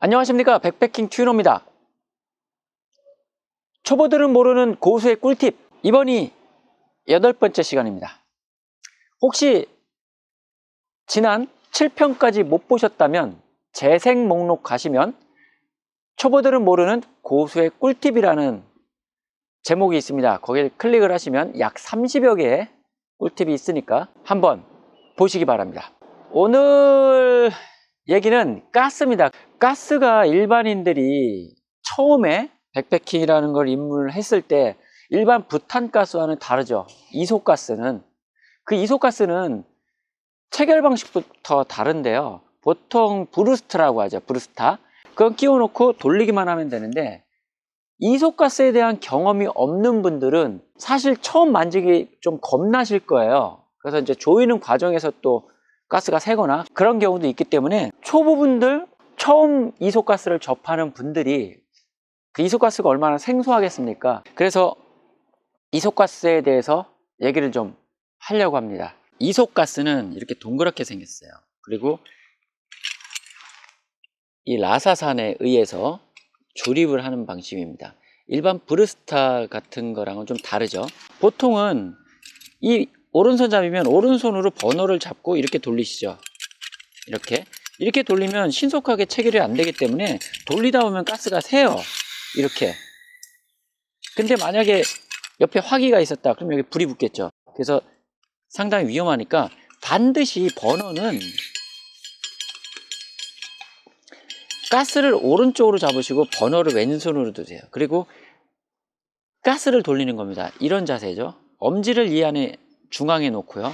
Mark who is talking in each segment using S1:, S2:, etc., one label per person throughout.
S1: 안녕하십니까, 백패킹 튜너입니다. 초보들은 모르는 고수의 꿀팁, 이번이 8번째 시간입니다. 혹시 지난 7편까지 못 보셨다면 재생 목록 가시면 초보들은 모르는 고수의 꿀팁이라는 제목이 있습니다. 거기를 클릭을 하시면 약 30여 개의 꿀팁이 있으니까 한번 보시기 바랍니다. 오늘 얘기는 가스입니다. 가스가 일반인들이 처음에 백패킹이라는 걸 입문을 했을 때 일반 부탄가스와는 다르죠. 이소가스는, 그 이소가스는 체결 방식부터 다른데요. 보통 브루스트라고 하죠. 브루스타. 그건 끼워 놓고 돌리기만 하면 되는데, 이소가스에 대한 경험이 없는 분들은 사실 처음 만지기 좀 겁나실 거예요. 그래서 이제 조이는 과정에서 또 가스가 새거나 그런 경우도 있기 때문에 초보분들, 처음 이소가스를 접하는 분들이 그 이소가스가 얼마나 생소하겠습니까? 그래서 이소가스에 대해서 얘기를 좀 하려고 합니다. 이소가스는 이렇게 동그랗게 생겼어요. 그리고 이 라사산에 의해서 조립을 하는 방식입니다. 일반 브루스타 같은 거랑은 좀 다르죠. 보통은 이 오른손잡이면 오른손으로 버너를 잡고 이렇게 돌리시죠. 이렇게 돌리면 신속하게 체결이 안 되기 때문에 돌리다 보면 가스가 새요. 이렇게. 근데 만약에 옆에 화기가 있었다 그럼 여기 불이 붙겠죠. 그래서 상당히 위험하니까 반드시 버너는 가스를 오른쪽으로 잡으시고 버너를 왼손으로 드세요. 그리고 가스를 돌리는 겁니다. 이런 자세죠. 엄지를 이 안에 중앙에 놓고요.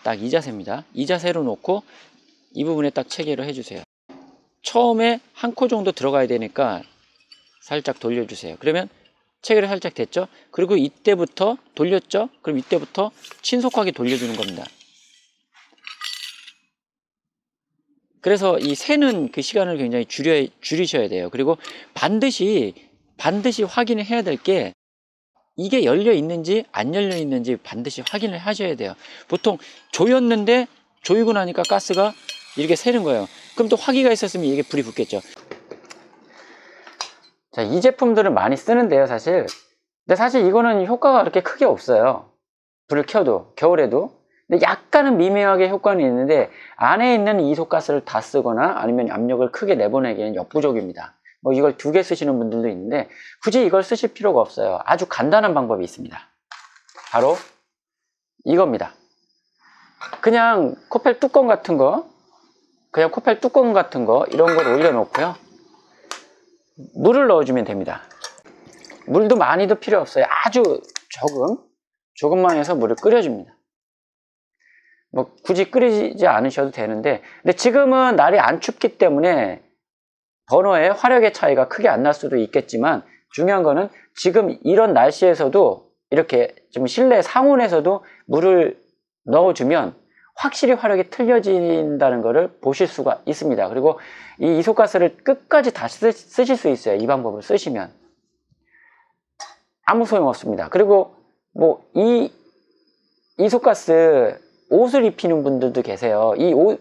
S1: 딱 이 자세입니다. 이 자세로 놓고 이 부분에 딱 체결을 해주세요. 처음에 한 코 정도 들어가야 되니까 살짝 돌려주세요. 그러면 체결이 살짝 됐죠. 그리고 이때부터 돌렸죠. 그럼 이때부터 신속하게 돌려주는 겁니다. 그래서 이 새는 그 시간을 굉장히 줄이셔야 돼요. 그리고 반드시 확인을 해야 될 게, 이게 열려 있는지 안 열려 있는지 반드시 확인을 하셔야 돼요. 보통 조였는데 조이고 나니까 가스가 이렇게 새는 거예요. 그럼 또 화기가 있었으면 이게 불이 붙겠죠. 자, 이 제품들을 많이 쓰는데요, 사실. 근데 사실 이거는 효과가 그렇게 크게 없어요. 불을 켜도, 겨울에도. 근데 약간은 미묘하게 효과는 있는데, 안에 있는 이소가스를 다 쓰거나 아니면 압력을 크게 내보내기에는 역부족입니다. 뭐 이걸 2개 쓰시는 분들도 있는데 굳이 이걸 쓰실 필요가 없어요. 아주 간단한 방법이 있습니다. 바로 이겁니다. 그냥 코펠 뚜껑 같은 거, 이런 걸 올려놓고요. 물을 넣어주면 됩니다. 물도 많이도 필요 없어요. 아주 조금만 해서 물을 끓여줍니다. 뭐 굳이 끓이지 않으셔도 되는데, 근데 지금은 날이 안 춥기 때문에 버너의 화력의 차이가 크게 안 날 수도 있겠지만, 중요한 거는 지금 이런 날씨에서도 이렇게 좀 실내 상온에서도 물을 넣어주면 확실히 화력이 틀려진다는 것을 보실 수가 있습니다. 그리고 이 이소가스를 끝까지 다 쓰실 수 있어요. 이 방법을 쓰시면 아무 소용 없습니다. 그리고 뭐 이 이소가스 옷을 입히는 분들도 계세요.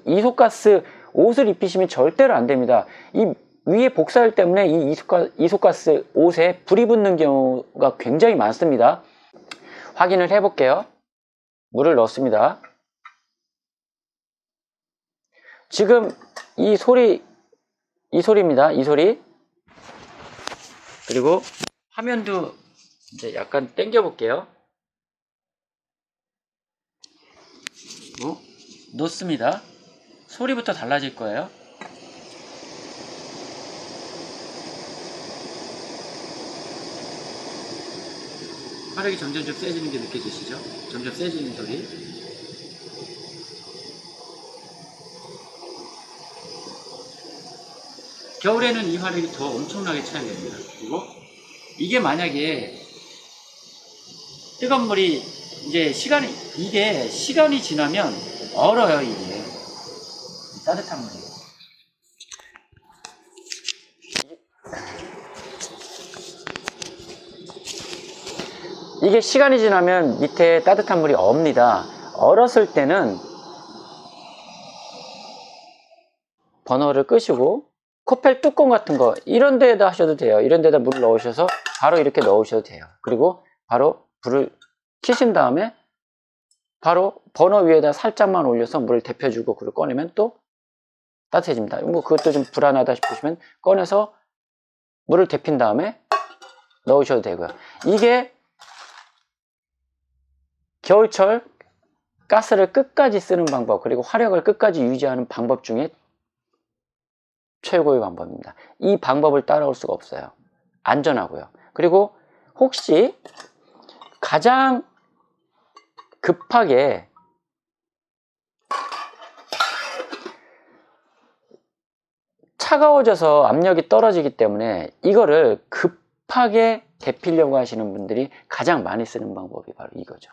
S1: 이소가스 옷을 입히시면 절대로 안 됩니다. 이 위에 복사열 때문에 이 이소가스 옷에 불이 붙는 경우가 굉장히 많습니다. 확인을 해 볼게요. 물을 넣습니다. 지금 이 소리입니다. 이 소리. 그리고 화면도 이제 약간 당겨 볼게요. 놓습니다. 소리부터 달라질 거예요. 화력이 점점 세지는 게 느껴지시죠? 점점 세지는 소리. 겨울에는 이 화력이 더 엄청나게 차이가 됩니다. 그리고 이게 만약에 뜨거운 물이 이게 시간이 지나면 얼어요. 이게 따뜻한 물이. 이게 시간이 지나면 밑에 따뜻한 물이 없니다. 얼었을 때는 버너를 끄시고 코펠 뚜껑 같은 거 이런 데에다 하셔도 돼요. 이런 데다 물을 넣으셔서 바로 이렇게 넣으셔도 돼요. 그리고 바로 불을 켜신 다음에 바로 버너 위에다 살짝만 올려서 물을 데펴주고 그걸 꺼내면 또 따뜻해집니다. 뭐 그것도 좀 불안하다 싶으시면 꺼내서 물을 데핀 다음에 넣으셔도 되고요. 이게 겨울철 가스를 끝까지 쓰는 방법, 그리고 화력을 끝까지 유지하는 방법 중에 최고의 방법입니다. 이 방법을 따라올 수가 없어요. 안전하고요. 그리고 혹시 가장 급하게 차가워져서 압력이 떨어지기 때문에 이거를 급하게 데피려고 하시는 분들이 가장 많이 쓰는 방법이 바로 이거죠.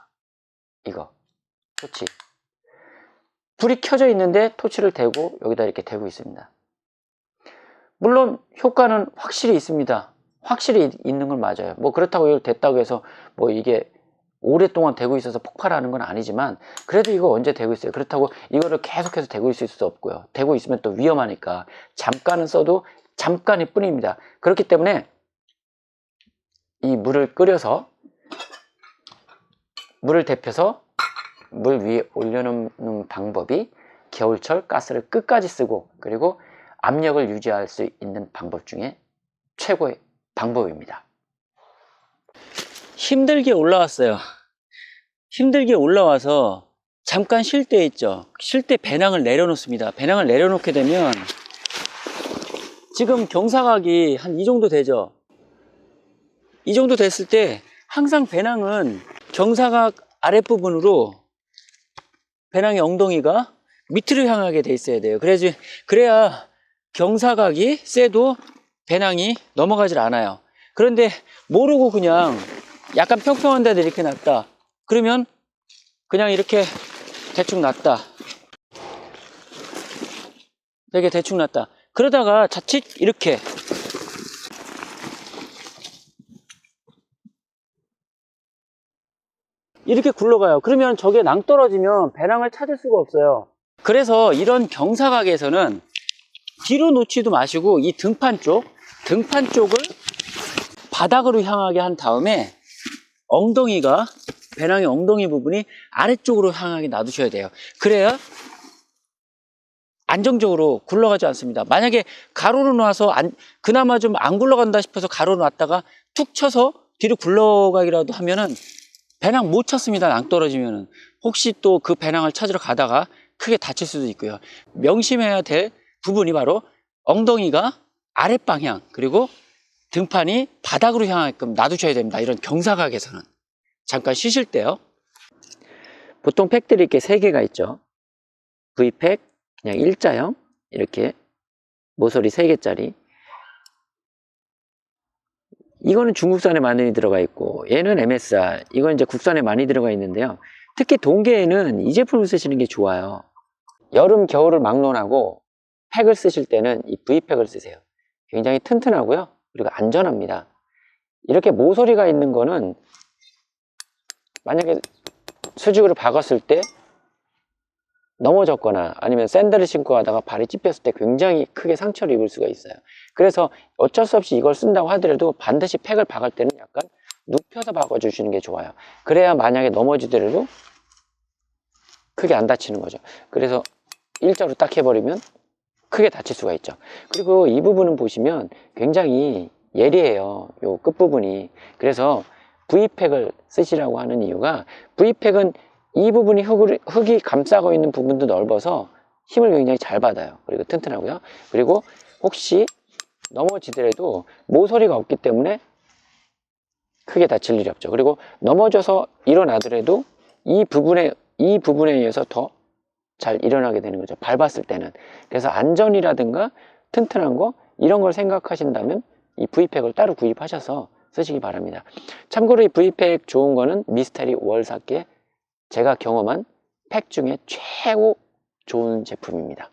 S1: 이거 토치. 불이 켜져 있는데 토치를 대고 여기다 이렇게 대고 있습니다. 물론 효과는 확실히 있습니다. 확실히 있는 건 맞아요. 뭐 그렇다고 이걸 됐다고 해서 뭐 이게 오랫동안 대고 있어서 폭발하는 건 아니지만 그래도 이거 언제 대고 있어요. 그렇다고 이거를 계속해서 대고 있을 수 없고요. 대고 있으면 또 위험하니까 잠깐은 써도 잠깐일 뿐입니다. 그렇기 때문에 이 물을 끓여서 물을 데펴서 물 위에 올려놓는 방법이 겨울철 가스를 끝까지 쓰고 그리고 압력을 유지할 수 있는 방법 중에 최고의 방법입니다. 힘들게 올라왔어요. 힘들게 올라와서 잠깐 쉴 때 있죠. 쉴 때 배낭을 내려놓습니다. 배낭을 내려놓게 되면 지금 경사각이 한 이 정도 되죠. 이 정도 됐을 때 항상 배낭은 경사각 아랫부분으로 배낭의 엉덩이가 밑으로 향하게 돼 있어야 돼요. 그래야 경사각이 세도 배낭이 넘어가질 않아요. 그런데 모르고 그냥 약간 평평한 데다 이렇게 놨다. 그러면 그냥 이렇게 대충 놨다. 이렇게 대충 놨다. 그러다가 자칫 이렇게 굴러가요. 그러면 저게 낭떠러지면 배낭을 찾을 수가 없어요. 그래서 이런 경사각에서는 뒤로 놓지도 마시고 이 등판 쪽을 바닥으로 향하게 한 다음에 엉덩이가 배낭의 엉덩이 부분이 아래쪽으로 향하게 놔두셔야 돼요. 그래야 안정적으로 굴러가지 않습니다. 만약에 가로로 놔서 그나마 좀 안 굴러간다 싶어서 가로로 놨다가 툭 쳐서 뒤로 굴러가기라도 하면은 배낭 못 찾습니다. 낭떠러지면은. 혹시 또 그 배낭을 찾으러 가다가 크게 다칠 수도 있고요. 명심해야 될 부분이 바로 엉덩이가 아랫방향 그리고 등판이 바닥으로 향하게끔 놔두셔야 됩니다. 이런 경사각에서는. 잠깐 쉬실 때요. 보통 팩들이 이렇게 3개가 있죠. V팩, 그냥 일자형, 이렇게 모서리 3개짜리. 이거는 중국산에 많이 들어가 있고 얘는 MSR, 이건 이제 국산에 많이 들어가 있는데요. 특히 동계에는 이 제품을 쓰시는 게 좋아요. 여름, 겨울을 막론하고 팩을 쓰실 때는 이 V팩을 쓰세요. 굉장히 튼튼하고요. 그리고 안전합니다. 이렇게 모서리가 있는 거는 만약에 수직으로 박았을 때 넘어졌거나 아니면 샌들을 신고 하다가 발이 찝혔을 때 굉장히 크게 상처를 입을 수가 있어요. 그래서 어쩔 수 없이 이걸 쓴다고 하더라도 반드시 팩을 박을 때는 약간 눕혀서 박아주시는 게 좋아요. 그래야 만약에 넘어지더라도 크게 안 다치는 거죠. 그래서 일자로 딱 해버리면 크게 다칠 수가 있죠. 그리고 이 부분은 보시면 굉장히 예리해요. 요 끝부분이. 그래서 V팩을 쓰시라고 하는 이유가 V팩은 이 부분이 흙이 감싸고 있는 부분도 넓어서 힘을 굉장히 잘 받아요. 그리고 튼튼하고요. 그리고 혹시 넘어지더라도 모서리가 없기 때문에 크게 다칠 일이 없죠. 그리고 넘어져서 일어나더라도 이 부분에 의해서 더 잘 일어나게 되는 거죠. 밟았을 때는. 그래서 안전이라든가 튼튼한 거 이런 걸 생각하신다면 이 V팩을 따로 구입하셔서 쓰시기 바랍니다. 참고로 이 V팩 좋은 거는 미스테리 월사께 제가 경험한 팩 중에 최고 좋은 제품입니다.